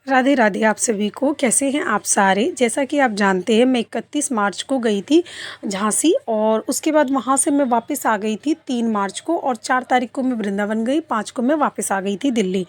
राधे राधे आप सभी को। कैसे हैं आप सारे। जैसा कि आप जानते हैं मैं 31 मार्च को गई थी झांसी और उसके बाद वहाँ से मैं वापस आ गई थी 3 मार्च को और 4 तारीख को मैं वृंदावन गई, 5 को मैं वापस आ गई थी दिल्ली।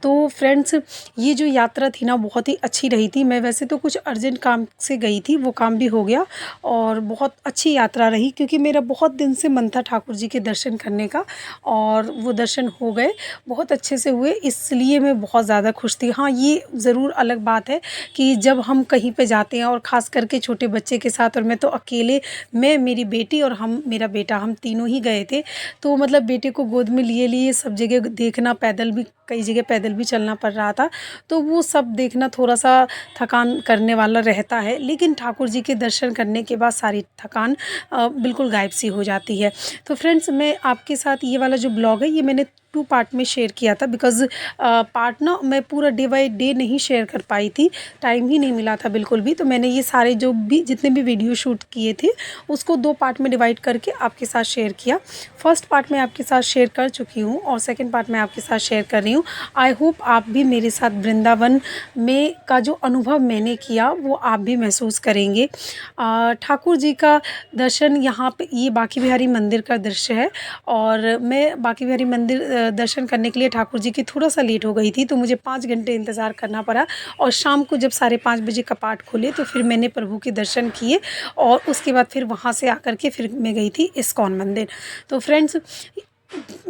तो फ्रेंड्स ये जो यात्रा थी ना बहुत ही अच्छी रही थी। मैं वैसे तो कुछ अर्जेंट काम से गई थी, वो काम भी हो गया और बहुत अच्छी यात्रा रही क्योंकि मेरा बहुत दिन से मन था ठाकुर जी के दर्शन करने का और वो दर्शन हो गए, बहुत अच्छे से हुए, इसलिए मैं बहुत ज़्यादा खुश थी। हाँ, ये ज़रूर अलग बात है कि जब हम कहीं पे जाते हैं और ख़ास करके छोटे बच्चे के साथ, और मैं तो अकेले, मैं, मेरी बेटी और मेरा बेटा, हम तीनों ही गए थे। तो मतलब बेटे को गोद में लिए लिए सब जगह देखना, पैदल भी कई जगह पैदल भी चलना पड़ रहा था, तो वो सब देखना थोड़ा सा थकान करने वाला रहता है। लेकिन ठाकुर जी के दर्शन करने के बाद सारी थकान बिल्कुल गायब सी हो जाती है। तो फ्रेंड्स मैं आपके साथ ये वाला जो ब्लॉग है ये मैंने 2 पार्ट में शेयर किया था बिकॉज़ पार्ट ना मैं पूरा डे बाय डे नहीं शेयर कर पाई थी, टाइम ही नहीं मिला था बिल्कुल भी। तो मैंने ये सारे जो भी जितने भी वीडियो शूट किए थे उसको 2 पार्ट में डिवाइड करके आपके साथ शेयर किया। फर्स्ट पार्ट मैं आपके साथ शेयर कर चुकी हूँ और सेकंड पार्ट मैं आपके साथ शेयर कर रही हूँ। आई होप आप भी मेरे साथ वृंदावन में का जो अनुभव मैंने किया वो आप भी महसूस करेंगे। ठाकुर जी का दर्शन यहाँ पे, ये बांके बिहारी मंदिर का दृश्य है और मैं बांके बिहारी मंदिर दर्शन करने के लिए ठाकुर जी की थोड़ा सा लेट हो गई थी, तो मुझे 5 घंटे इंतज़ार करना पड़ा और शाम को जब 5:30 बजे कपाट खुले तो फिर मैंने प्रभु के दर्शन किए और उसके बाद फिर वहाँ से आकर के फिर मैं गई थी इस्कॉन मंदिर। तो फ्रेंड्स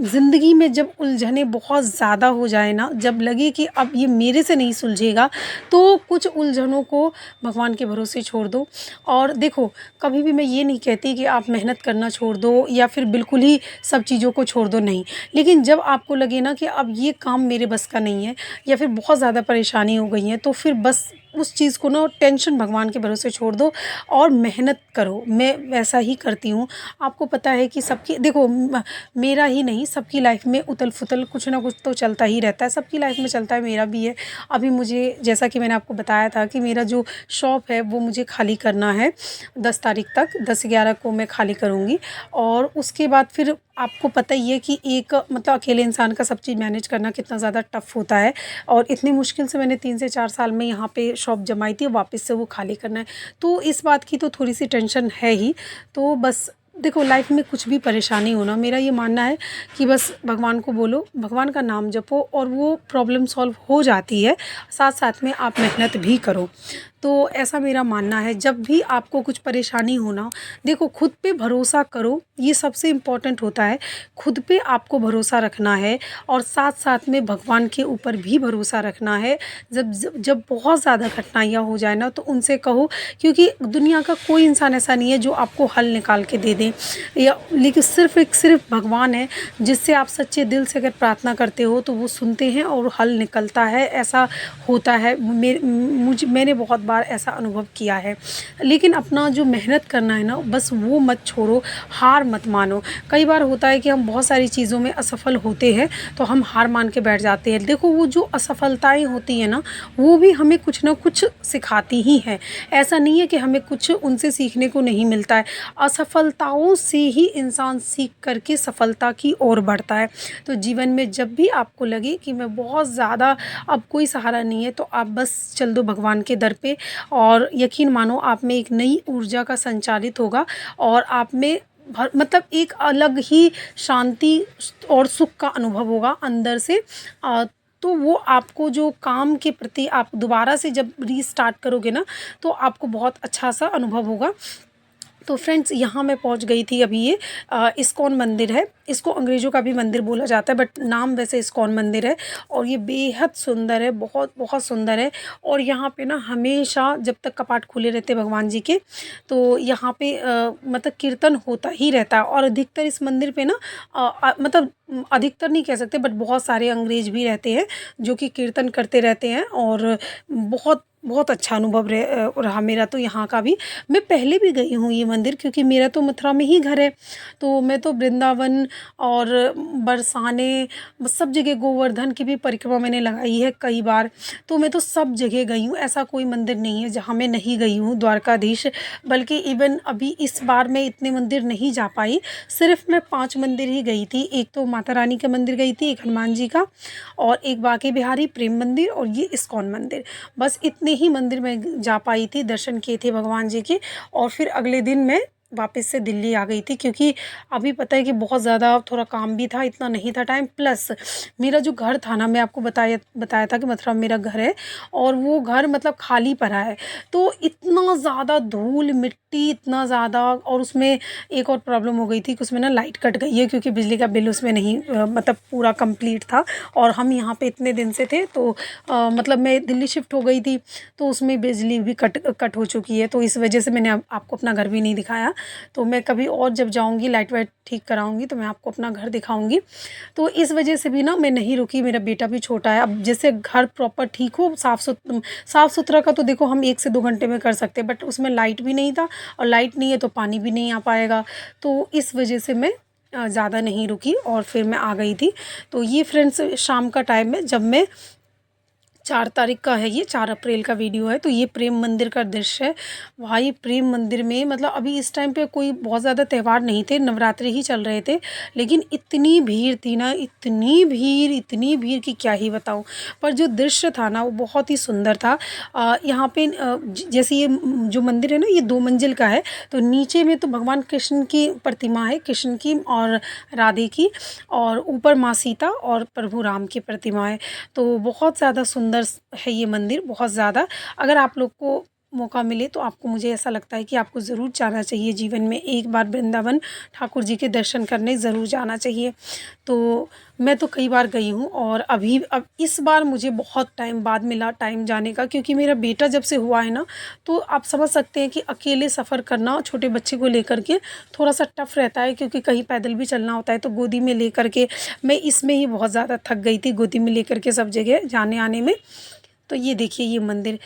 ज़िंदगी में जब उलझनें बहुत ज़्यादा हो जाए ना, जब लगे कि अब ये मेरे से नहीं सुलझेगा, तो कुछ उलझनों को भगवान के भरोसे छोड़ दो। और देखो, कभी भी मैं ये नहीं कहती कि आप मेहनत करना छोड़ दो या फिर बिल्कुल ही सब चीज़ों को छोड़ दो, नहीं। लेकिन जब आपको लगे ना कि अब ये काम मेरे बस का नहीं है या फिर बहुत ज़्यादा परेशानी हो गई है, तो फिर बस उस चीज़ को ना टेंशन भगवान के भरोसे छोड़ दो और मेहनत करो। मैं वैसा ही करती हूँ। आपको पता है कि सबकी, देखो मेरा ही नहीं सबकी लाइफ में उथल-पुथल कुछ ना कुछ तो चलता ही रहता है, सबकी लाइफ में चलता है, मेरा भी है। अभी मुझे, जैसा कि मैंने आपको बताया था कि मेरा जो शॉप है वो मुझे खाली करना है 10 तारीख तक, 10-11 को मैं खाली करूँगी और उसके बाद फिर आपको पता ही है कि एक मतलब अकेले इंसान का सब चीज़ मैनेज करना कितना ज़्यादा टफ़ होता है और इतनी मुश्किल से मैंने 3 से 4 साल में यहाँ पे शॉप जमाई थी, वापस से वो खाली करना है। तो इस बात की तो थोड़ी-सी टेंशन है ही। तो बस देखो, लाइफ में कुछ भी परेशानी हो ना, मेरा ये मानना है कि बस भगवान को बोलो, भगवान का नाम जपो और वो प्रॉब्लम सॉल्व हो जाती है। साथ-साथ में आप मेहनत भी करो। तो ऐसा मेरा मानना है। जब भी आपको कुछ परेशानी हो ना, देखो खुद पे भरोसा करो, ये सबसे इम्पोर्टेंट होता है। खुद पे आपको भरोसा रखना है और साथ-साथ में भगवान के ऊपर भी भरोसा रखना है। जब जब जब बहुत ज़्यादा कठिनाइयाँ हो जाए ना, तो उनसे कहो, क्योंकि दुनिया का कोई इंसान ऐसा नहीं है जो आपको हल निकाल के दे दे, या लेकिन सिर्फ़ भगवान है जिससे आप सच्चे दिल से अगर प्रार्थना करते हो तो वो सुनते हैं और हल निकलता है। ऐसा होता है। मैंने बहुत बार ऐसा अनुभव किया है। लेकिन अपना जो मेहनत करना है ना, बस वो मत छोड़ो, हार मत मानो। कई बार होता है कि हम बहुत सारी चीज़ों में असफल होते हैं तो हम हार मान के बैठ जाते हैं। देखो वो जो असफलताएँ होती हैं ना, वो भी हमें कुछ ना कुछ सिखाती ही हैं। ऐसा नहीं है कि हमें कुछ उनसे सीखने को नहीं मिलता है। असफलताओं से ही इंसान सीख कर के सफलता की ओर बढ़ता है। तो जीवन में जब भी आपको लगे कि मैं बहुत ज़्यादा, अब कोई सहारा नहीं है, तो आप बस चल दो भगवान के दर पे और यकीन मानो आप में एक नई ऊर्जा का संचारित होगा और आप में मतलब एक अलग ही शांति और सुख का अनुभव होगा अंदर से। तो वो आपको जो काम के प्रति आप दोबारा से जब रीस्टार्ट करोगे ना, तो आपको बहुत अच्छा सा अनुभव होगा। तो फ्रेंड्स यहाँ मैं पहुँच गई थी। अभी ये इस्कॉन मंदिर है, इसको अंग्रेज़ों का भी मंदिर बोला जाता है बट नाम वैसे इस्कॉन मंदिर है और ये बेहद सुंदर है, बहुत बहुत सुंदर है। और यहाँ पे ना हमेशा जब तक कपाट खुले रहते हैं भगवान जी के, तो यहाँ पे मतलब कीर्तन होता ही रहता है। और अधिकतर इस मंदिर पे ना मतलब अधिकतर नहीं कह सकते बट बहुत सारे अंग्रेज भी रहते हैं जो कि कीर्तन करते रहते हैं और बहुत बहुत अच्छा अनुभव रहा मेरा तो यहाँ का भी। मैं पहले भी गई हूँ ये मंदिर, क्योंकि मेरा तो मथुरा में ही घर है। तो मैं तो वृंदावन और बरसाने, सब जगह गोवर्धन की भी परिक्रमा मैंने लगाई है कई बार। तो मैं तो सब जगह गई हूँ, ऐसा कोई मंदिर नहीं है जहाँ मैं नहीं गई हूँ, द्वारकाधीश। बल्कि इवन अभी इस बार मैं इतने मंदिर नहीं जा पाई, सिर्फ मैं 5 मंदिर ही गई थी। एक तो माता रानी का मंदिर गई थी, एक हनुमान जी का, और एक बांके बिहारी प्रेम मंदिर, और ये इस्कॉन मंदिर। बस इतने ही मंदिर में जा पाई थी, दर्शन किए थे भगवान जी के। और फिर अगले दिन मैं वापस से दिल्ली आ गई थी, क्योंकि अभी पता है कि बहुत ज़्यादा थोड़ा काम भी था, इतना नहीं था टाइम। प्लस मेरा जो घर था ना, मैं आपको बताया बताया था कि मथुरा में मेरा घर है, और वो घर मतलब खाली पड़ा है। तो इतना ज़्यादा धूल मिट्टी, इतना ज़्यादा। और उसमें एक और प्रॉब्लम हो गई थी कि उसमें ना लाइट कट गई है, क्योंकि बिजली का बिल उसमें नहीं मतलब पूरा कंप्लीट था। और हम यहाँ पे इतने दिन से थे, तो मतलब मैं दिल्ली शिफ्ट हो गई थी, तो उसमें बिजली भी कट हो चुकी है। तो इस वजह से मैंने आपको अपना घर भी नहीं दिखाया। तो मैं कभी और जब जाऊँगी, लाइट वाइट ठीक कराऊँगी, तो मैं आपको अपना घर दिखाऊँगी। तो इस वजह से भी ना मैं नहीं रुकी, मेरा बेटा भी छोटा है। अब जैसे घर प्रॉपर ठीक हो, साफ़ सुथरा का तो देखो हम 1 से 2 घंटे में कर सकते हैं, बट उसमें लाइट भी नहीं था, और लाइट नहीं है तो पानी भी नहीं आ पाएगा। तो इस वजह से मैं ज़्यादा नहीं रुकी, और फिर मैं आ गई थी। तो ये फ्रेंड्स शाम का टाइम है, जब मैं 4 तारीख का है, ये 4 अप्रैल का वीडियो है। तो ये प्रेम मंदिर का दृश्य है। भाई प्रेम मंदिर में मतलब अभी इस टाइम पे कोई बहुत ज़्यादा त्यौहार नहीं थे, नवरात्रि ही चल रहे थे, लेकिन इतनी भीड़ थी ना, इतनी भीड़ कि क्या ही बताऊँ। पर जो दृश्य था ना, वो बहुत ही सुंदर था। यहाँ पे जैसे ये जो मंदिर है ना, ये 2 मंजिल का है। तो नीचे में तो भगवान कृष्ण की प्रतिमा है, कृष्ण की और राधे की, और ऊपर माँ सीता और प्रभु राम की प्रतिमा है। तो बहुत ज़्यादा सुंदर है ये मंदिर, बहुत ज़्यादा। अगर आप लोग को मौका मिले, तो आपको, मुझे ऐसा लगता है कि आपको ज़रूर जाना चाहिए जीवन में एक बार, वृंदावन ठाकुर जी के दर्शन करने ज़रूर जाना चाहिए। तो मैं तो कई बार गई हूँ, और अब इस बार मुझे बहुत टाइम बाद मिला टाइम जाने का, क्योंकि मेरा बेटा जब से हुआ है ना, तो आप समझ सकते हैं कि अकेले सफ़र करना छोटे बच्चे को लेकर के थोड़ा सा टफ रहता है, क्योंकि कहीं पैदल भी चलना होता है। तो गोदी में लेकर के मैं इसमें ही बहुत ज़्यादा थक गई थी, गोदी में लेकर के सब जगह जाने आने में। तो ये देखिए, ये मंदिर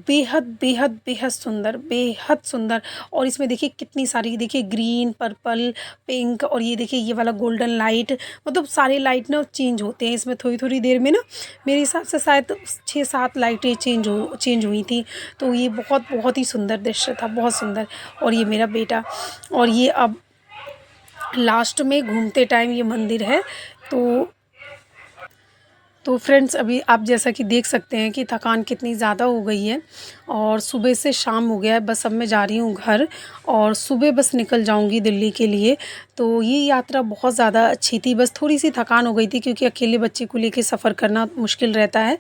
बेहद बेहद बेहद सुंदर, बेहद सुंदर। और इसमें देखिए कितनी सारी, देखिए ग्रीन, पर्पल, पिंक, और ये देखिए ये वाला गोल्डन लाइट, मतलब सारे लाइट ना चेंज होते हैं इसमें थोड़ी थोड़ी देर में ना। मेरे हिसाब से शायद 6-7 लाइटें चेंज हुई थी। तो ये बहुत बहुत ही सुंदर दृश्य था, बहुत सुंदर। और ये मेरा बेटा, और ये अब लास्ट में घूमते टाइम ये मंदिर है। तो फ्रेंड्स, अभी आप जैसा कि देख सकते हैं कि थकान कितनी ज़्यादा हो गई है, और सुबह से शाम हो गया है। बस अब मैं जा रही हूँ घर, और सुबह बस निकल जाऊँगी दिल्ली के लिए। तो ये यात्रा बहुत ज़्यादा अच्छी थी, बस थोड़ी सी थकान हो गई थी, क्योंकि अकेले बच्चे को लेके सफ़र करना मुश्किल रहता है।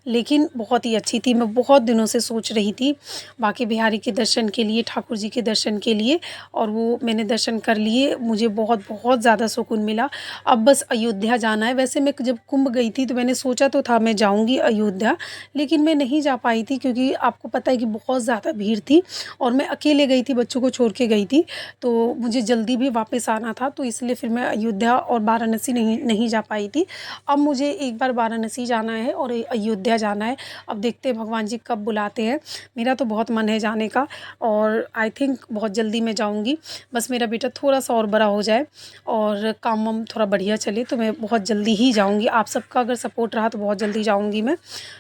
लेकिन बहुत ही अच्छी थी। मैं बहुत दिनों से सोच रही थी बांके बिहारी के दर्शन के लिए, ठाकुर जी के दर्शन के लिए, और वो मैंने दर्शन कर लिए। मुझे बहुत बहुत ज़्यादा सुकून मिला। अब बस अयोध्या जाना है। वैसे मैं जब कुंभ गई थी, तो मैंने सोचा तो था मैं जाऊंगी अयोध्या, लेकिन मैं नहीं जा पाई थी, क्योंकि आपको पता है कि बहुत ज़्यादा भीड़ थी, और मैं अकेले गई थी, बच्चों को छोड़ के गई थी। तो मुझे जल्दी भी वापस आना था, तो इसलिए फिर मैं अयोध्या और वाराणसी नहीं जा पाई थी। अब मुझे एक बार वाराणसी जाना है और अयोध्या जाना है। अब देखते हैं भगवान जी कब बुलाते हैं। मेरा तो बहुत मन है जाने का, और आई थिंक बहुत जल्दी मैं जाऊँगी। बस मेरा बेटा थोड़ा सा और बड़ा हो जाए, और काम वाम थोड़ा बढ़िया चले, तो मैं बहुत जल्दी ही जाऊंगी। आप सबका अगर सपोर्ट रहा, तो बहुत जल्दी जाऊंगी मैं।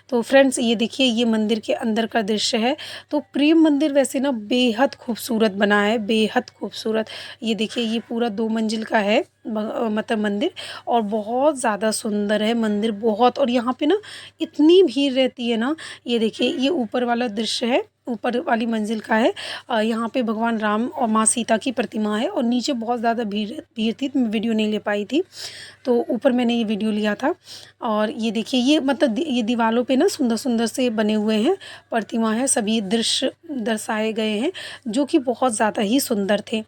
तो फ्रेंड्स, ये देखिए, ये मंदिर के अंदर का दृश्य है। तो प्रेम मंदिर वैसे ना बेहद खूबसूरत बना है, बेहद खूबसूरत। ये देखिए, ये पूरा 2 मंजिल का है, मतलब मंदिर, और बहुत ज़्यादा सुंदर है मंदिर, बहुत। और यहाँ पे ना इतनी भीड़ रहती है ना। ये देखिए, ये ऊपर वाला दृश्य है, ऊपर वाली मंजिल का है। यहाँ पे भगवान राम और माँ सीता की प्रतिमा है, और नीचे बहुत ज़्यादा भीड़ थी, तो मैं वीडियो नहीं ले पाई थी। तो ऊपर मैंने ये वीडियो लिया था। और ये देखिए, ये मतलब ये दीवारों पे ना सुंदर सुंदर से बने हुए हैं, प्रतिमा है, सभी दृश्य दर्शाए गए हैं, जो कि बहुत ज़्यादा ही सुंदर थे।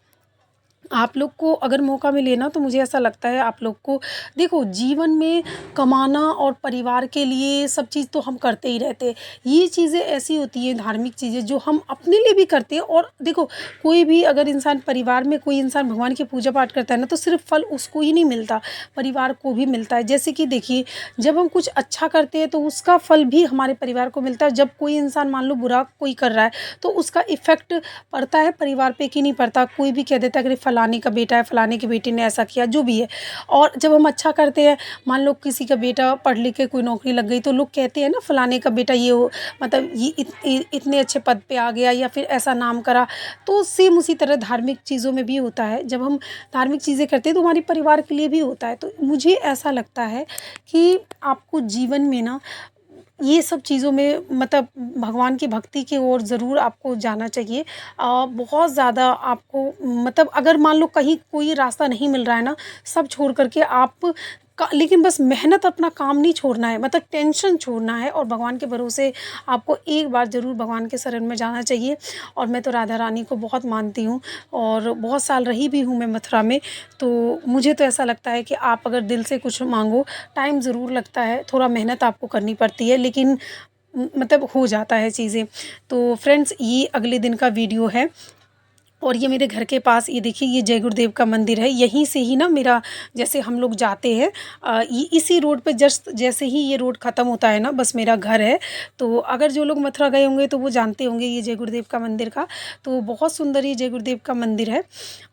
आप लोग को अगर मौका मिले ना तो मुझे ऐसा लगता है आप लोग को देखो जीवन में कमाना और परिवार के लिए सब चीज़ तो हम करते ही रहते हैं। ये चीज़ें ऐसी होती हैं धार्मिक चीज़ें जो हम अपने लिए भी करते हैं और देखो कोई भी अगर इंसान परिवार में कोई इंसान भगवान की पूजा पाठ करता है ना तो सिर्फ फल उसको ही नहीं मिलता, परिवार को भी मिलता है। जैसे कि देखिए जब हम कुछ अच्छा करते हैं तो उसका फल भी हमारे परिवार को मिलता है। जब कोई इंसान मान लो बुरा कोई कर रहा है तो उसका इफ़ेक्ट पड़ता है परिवार पे कि नहीं पड़ता। कोई भी कह देता है कि फलाने का बेटा है, फलाने की बेटी ने ऐसा किया, जो भी है। और जब हम अच्छा करते हैं, मान लो किसी का बेटा पढ़ लिख के कोई नौकरी लग गई तो लोग कहते हैं ना फलाने का बेटा ये हो, मतलब ये इतने अच्छे पद पे आ गया या फिर ऐसा नाम करा। तो सेम उसी तरह धार्मिक चीज़ों में भी होता है। जब हम धार्मिक चीज़ें करते हैं तो हमारे परिवार के लिए भी होता है। तो मुझे ऐसा लगता है कि आपको जीवन में ना ये सब चीज़ों में मतलब भगवान की भक्ति की ओर ज़रूर आपको जाना चाहिए। बहुत ज़्यादा आपको मतलब अगर मान लो कहीं कोई रास्ता नहीं मिल रहा है ना, सब छोड़ कर के आप का लेकिन बस मेहनत अपना काम नहीं छोड़ना है, मतलब टेंशन छोड़ना है और भगवान के भरोसे आपको एक बार ज़रूर भगवान के शरण में जाना चाहिए। और मैं तो राधा रानी को बहुत मानती हूँ और बहुत साल रही भी हूँ मैं मथुरा में। तो मुझे तो ऐसा लगता है कि आप अगर दिल से कुछ मांगो, टाइम ज़रूर लगता है, थोड़ा मेहनत आपको करनी पड़ती है, लेकिन मतलब हो जाता है चीज़ें। तो फ्रेंड्स ये अगले दिन का वीडियो है और ये मेरे घर के पास ये देखिए ये जय गुरुदेव का मंदिर है। यहीं से ही ना मेरा जैसे हम लोग जाते हैं ये इसी रोड पे जस्ट जैसे ही ये रोड ख़त्म होता है ना बस मेरा घर है। तो अगर जो लोग मथुरा गए होंगे तो वो जानते होंगे ये जय गुरुदेव का मंदिर का। तो बहुत सुंदर ये जय गुरुदेव का मंदिर है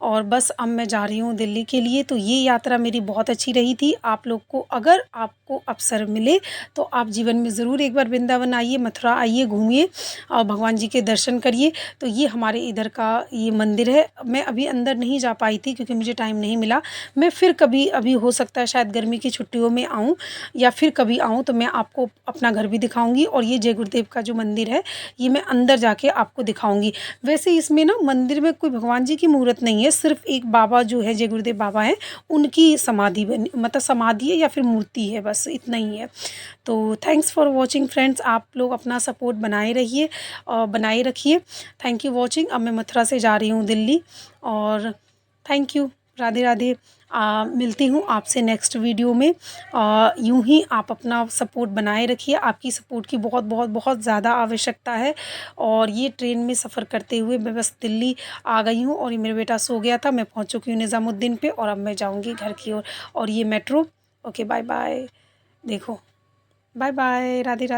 और बस अब मैं जा रही हूँ दिल्ली के लिए। तो ये यात्रा मेरी बहुत अच्छी रही थी। आप लोग को अगर आपको अवसर मिले तो आप जीवन में ज़रूर एक बार वृंदावन आइए, मथुरा आइए, घूमिए और भगवान जी के दर्शन करिए। तो ये हमारे इधर का ये मंदिर है। मैं अभी अंदर नहीं जा पाई थी क्योंकि मुझे टाइम नहीं मिला। मैं फिर कभी अभी हो सकता है शायद गर्मी की छुट्टियों में आऊँ या फिर कभी आऊँ तो मैं आपको अपना घर भी दिखाऊँगी और ये जय गुरुदेव का जो मंदिर है ये मैं अंदर जाके आपको दिखाऊँगी। वैसे इसमें ना मंदिर में कोई भगवान जी की मूर्त नहीं है, सिर्फ एक बाबा जो है जय गुरुदेव बाबा हैं उनकी समाधि बनी मतलब समाधि है या फिर मूर्ति है, बस इतना ही है। तो थैंक्स फॉर वॉचिंग फ्रेंड्स। आप लोग अपना सपोर्ट बनाए रहिए और बनाए रखिए। Thank you watching. अब मैं मथुरा से जा रही हूँ दिल्ली और थैंक यू। राधे राधे। मिलती हूँ आपसे नेक्स्ट वीडियो में। यूं ही आप अपना सपोर्ट बनाए रखिए। आपकी सपोर्ट की बहुत बहुत बहुत ज़्यादा आवश्यकता है। और ये ट्रेन में सफ़र करते हुए मैं बस दिल्ली आ गई हूँ और ये मेरा बेटा सो गया था। मैं पहुँच चुकी हूँ निज़ामुद्दीन पे और अब मैं जाऊँगी घर की ओर। और ये मेट्रो। Okay bye bye. देखो बाय बाय। राधे राधे।